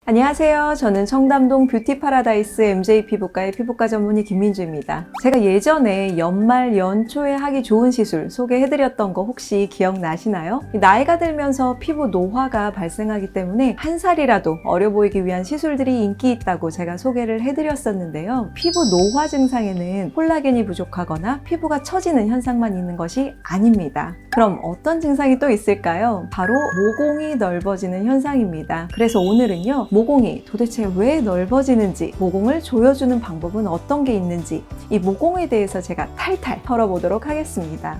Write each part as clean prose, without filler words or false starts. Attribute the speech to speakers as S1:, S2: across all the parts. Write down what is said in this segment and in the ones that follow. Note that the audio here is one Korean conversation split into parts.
S1: 안녕하세요. 저는 청담동 뷰티 파라다이스 MJ 피부과의 피부과 전문의 김민주입니다. 제가 예전에 연말 연초에 하기 좋은 시술 소개해드렸던 거 혹시 기억나시나요? 나이가 들면서 피부 노화가 발생하기 때문에 한 살이라도 어려 보이기 위한 시술들이 인기 있다고 제가 소개를 해드렸었는데요. 피부 노화 증상에는 콜라겐이 부족하거나 피부가 처지는 현상만 있는 것이 아닙니다. 그럼 어떤 증상이 또 있을까요? 바로 모공이 넓어지는 현상입니다. 그래서 오늘은요, 모공이 도대체 왜 넓어지는지, 모공을 조여주는 방법은 어떤 게 있는지, 이 모공에 대해서 제가 탈탈 털어보도록 하겠습니다.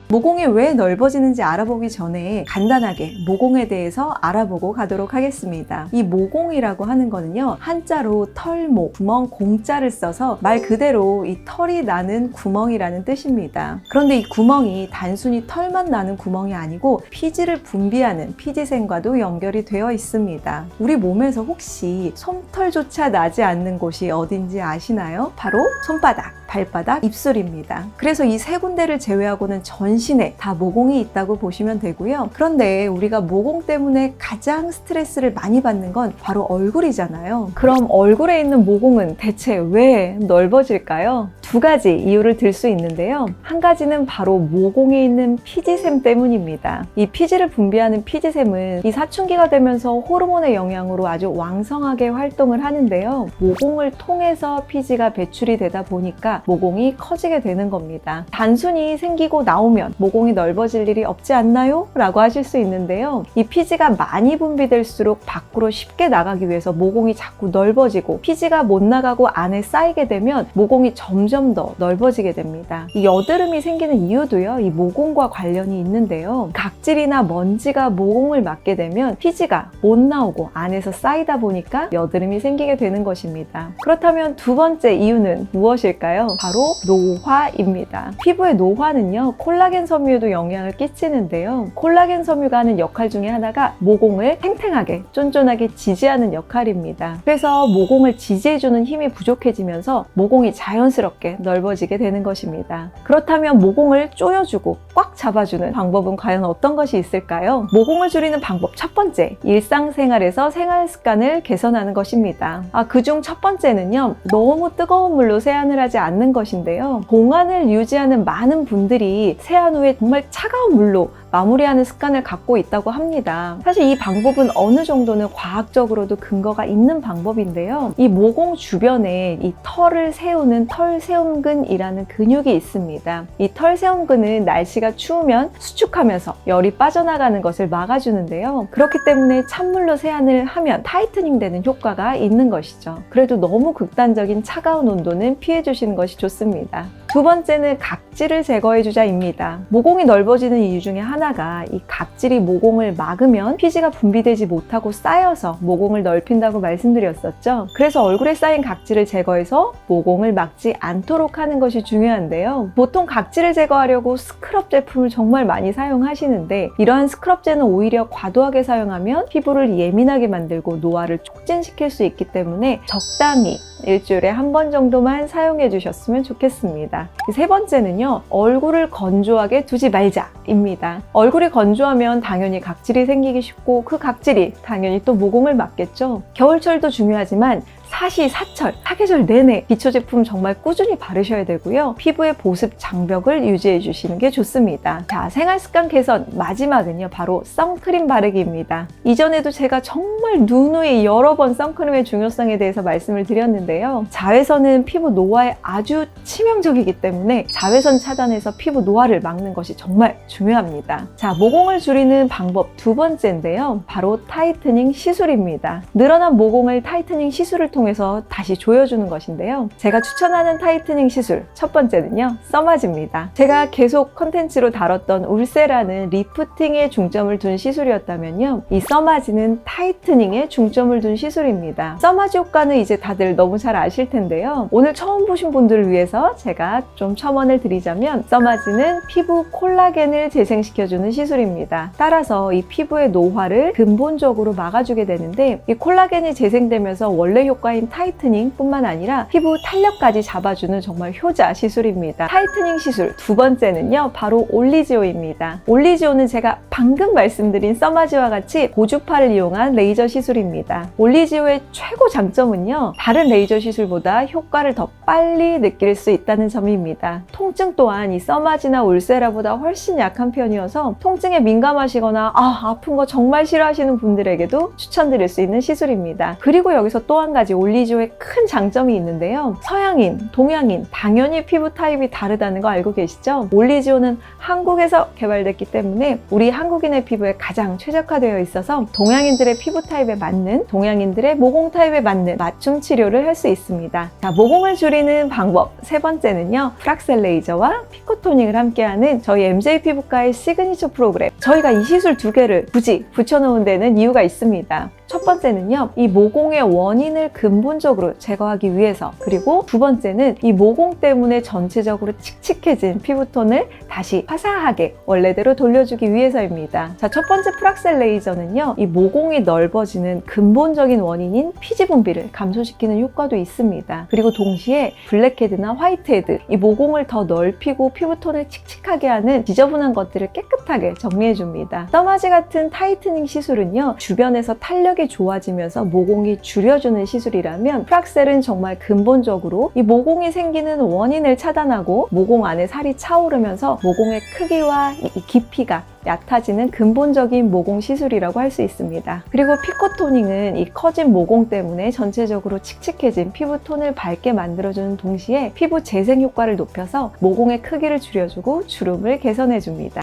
S1: 모공이 왜 넓어지는지 알아보기 전에 간단하게 모공에 대해서 알아보고 가도록 하겠습니다. 이 모공이라고 하는 거는요, 한자로 털모, 구멍 공자를 써서 말 그대로 이 털이 나는 구멍이라는 뜻입니다. 그런데 이 구멍이 단순히 털만 나는 구멍이 아니고 피지를 분비하는 피지샘과도 연결이 되어 있습니다. 우리 몸에서 혹시 솜털조차 나지 않는 곳이 어딘지 아시나요? 바로 손바닥, 발바닥, 입술입니다. 그래서 이 세 군데를 제외하고는 전신에 다 모공이 있다고 보시면 되고요. 그런데 우리가 모공 때문에 가장 스트레스를 많이 받는 건 바로 얼굴이잖아요. 그럼 얼굴에 있는 모공은 대체 왜 넓어질까요? 두 가지 이유를 들 수 있는데요. 한 가지는 바로 모공에 있는 피지샘 때문입니다. 이 피지를 분비하는 피지샘은 이 사춘기가 되면서 호르몬의 영향으로 아주 왕성하게 활동을 하는데요. 모공을 통해서 피지가 배출이 되다 보니까 모공이 커지게 되는 겁니다. 단순히 생기고 나오면 모공이 넓어질 일이 없지 않나요? 라고 하실 수 있는데요. 이 피지가 많이 분비될수록 밖으로 쉽게 나가기 위해서 모공이 자꾸 넓어지고, 피지가 못 나가고 안에 쌓이게 되면 모공이 점점 더 넓어지게 됩니다. 이 여드름이 생기는 이유도요, 이 모공과 관련이 있는데요. 각질이나 먼지가 모공을 막게 되면 피지가 못 나오고 안에서 쌓이다 보니까 여드름이 생기게 되는 것입니다. 그렇다면 두 번째 이유는 무엇일까요? 바로 노화입니다. 피부의 노화는요, 콜라겐 섬유에도 영향을 끼치는데요. 콜라겐 섬유가 하는 역할 중에 하나가 모공을 탱탱하게, 쫀쫀하게 지지하는 역할입니다. 그래서 모공을 지지해주는 힘이 부족해지면서 모공이 자연스럽게 넓어지게 되는 것입니다. 그렇다면 모공을 조여주고 꽉 잡아주는 방법은 과연 어떤 것이 있을까요? 모공을 줄이는 방법 첫 번째, 일상생활에서 생활 습관을 개선하는 것입니다. 그중 첫 번째는요, 너무 뜨거운 물로 세안을 하지 않는 것인데요. 봉안을 유지하는 많은 분들이 세안 후에 정말 차가운 물로 마무리하는 습관을 갖고 있다고 합니다. 사실 이 방법은 어느 정도는 과학적으로도 근거가 있는 방법인데요. 이 모공 주변에 이 털을 세우는 털세움근이라는 근육이 있습니다. 이 털세움근은 날씨가 추우면 수축하면서 열이 빠져나가는 것을 막아주는데요. 그렇기 때문에 찬물로 세안을 하면 타이트닝 되는 효과가 있는 것이죠. 그래도 너무 극단적인 차가운 온도는 피해 주시는 것이 좋습니다. 두 번째는 각질을 제거해주자입니다. 모공이 넓어지는 이유 중에 하나가 이 각질이 모공을 막으면 피지가 분비되지 못하고 쌓여서 모공을 넓힌다고 말씀드렸었죠. 그래서 얼굴에 쌓인 각질을 제거해서 모공을 막지 않도록 하는 것이 중요한데요. 보통 각질을 제거하려고 스크럽 제품을 정말 많이 사용하시는데, 이러한 스크럽제는 오히려 과도하게 사용하면 피부를 예민하게 만들고 노화를 촉진시킬 수 있기 때문에 적당히 일주일에 한 번 정도만 사용해 주셨으면 좋겠습니다. 세 번째는요, 얼굴을 건조하게 두지 말자입니다. 얼굴이 건조하면 당연히 각질이 생기기 쉽고, 그 각질이 당연히 또 모공을 막겠죠. 겨울철도 중요하지만 사시사철, 사계절 내내 기초 제품 정말 꾸준히 바르셔야 되고요. 피부의 보습 장벽을 유지해 주시는 게 좋습니다. 자, 생활 습관 개선 마지막은요, 바로 선크림 바르기입니다. 이전에도 제가 정말 누누이 여러 번 선크림의 중요성에 대해서 말씀을 드렸는데요. 자외선은 피부 노화에 아주 치명적이기 때문에 자외선 차단해서 피부 노화를 막는 것이 정말 중요합니다. 자, 모공을 줄이는 방법 두 번째인데요, 바로 타이트닝 시술입니다. 늘어난 모공을 타이트닝 시술을 통해서 다시 조여주는 것인데요. 제가 추천하는 타이트닝 시술 첫 번째는요, 써마지입니다. 제가 계속 컨텐츠로 다뤘던 울세라는 리프팅에 중점을 둔 시술이었다면요, 이 써마지는 타이트닝에 중점을 둔 시술입니다. 써마지 효과는 이제 다들 너무 잘 아실 텐데요. 오늘 처음 보신 분들을 위해서 제가 좀 첨언을 드리자면, 써마지는 피부 콜라겐을 재생시켜주는 시술입니다. 따라서 이 피부의 노화를 근본적으로 막아주게 되는데, 이 콜라겐이 재생되면서 원래 효과 효과인 타이트닝 뿐만 아니라 피부 탄력까지 잡아주는 정말 효자 시술입니다. 타이트닝 시술 두 번째는요, 바로 올리지오입니다. 올리지오는 제가 방금 말씀드린 써마지와 같이 고주파를 이용한 레이저 시술입니다. 올리지오의 최고 장점은요, 다른 레이저 시술보다 효과를 더 빨리 느낄 수 있다는 점입니다. 통증 또한 이 써마지나 울세라보다 훨씬 약한 편이어서 통증에 민감하시거나 아픈 거 정말 싫어하시는 분들에게도 추천드릴 수 있는 시술입니다. 그리고 여기서 또 한 가지 올리지오의 큰 장점이 있는데요. 서양인, 동양인 당연히 피부 타입이 다르다는 거 알고 계시죠? 올리지오는 한국에서 개발됐기 때문에 우리 한국인의 피부에 가장 최적화되어 있어서 동양인들의 피부 타입에 맞는, 동양인들의 모공 타입에 맞는 맞춤 치료를 할 수 있습니다. 자, 모공을 줄이는 방법 세 번째는요, 프락셀 레이저와 피코토닝을 함께하는 저희 MJ 피부과의 시그니처 프로그램. 저희가 이 시술 두 개를 굳이 붙여놓은 데는 이유가 있습니다. 첫 번째는요, 이 모공의 원인을 근본적으로 제거하기 위해서, 그리고 두 번째는 이 모공 때문에 전체적으로 칙칙해진 피부톤을 다시 화사하게 원래대로 돌려주기 위해서입니다. 자, 첫 번째 프락셀 레이저는요, 이 모공이 넓어지는 근본적인 원인인 피지 분비를 감소시키는 효과도 있습니다. 그리고 동시에 블랙헤드나 화이트헤드, 이 모공을 더 넓히고 피부톤을 칙칙하게 하는 지저분한 것들을 깨끗하게 정리해줍니다. 써마지 같은 타이트닝 시술은요, 주변에서 탄력이 좋아지면서 모공이 줄여주는 시술이라면 프락셀은 정말 근본적으로 이 모공이 생기는 원인을 차단하고 모공 안에 살이 차오르면서 모공의 크기와 이 깊이가 얕아지는 근본적인 모공 시술이라고 할 수 있습니다. 그리고 피코토닝은 이 커진 모공 때문에 전체적으로 칙칙해진 피부톤을 밝게 만들어주는 동시에 피부 재생 효과를 높여서 모공의 크기를 줄여주고 주름을 개선해줍니다.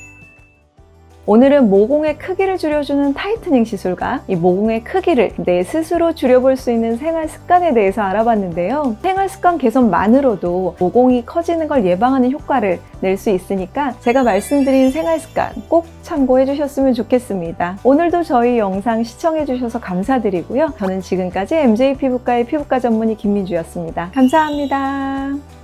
S1: 오늘은 모공의 크기를 줄여주는 타이트닝 시술과 이 모공의 크기를 내 스스로 줄여볼 수 있는 생활 습관에 대해서 알아봤는데요. 생활 습관 개선만으로도 모공이 커지는 걸 예방하는 효과를 낼 수 있으니까 제가 말씀드린 생활 습관 꼭 참고해 주셨으면 좋겠습니다. 오늘도 저희 영상 시청해 주셔서 감사드리고요. 저는 지금까지 MJ 피부과의 피부과 전문의 김민주였습니다. 감사합니다.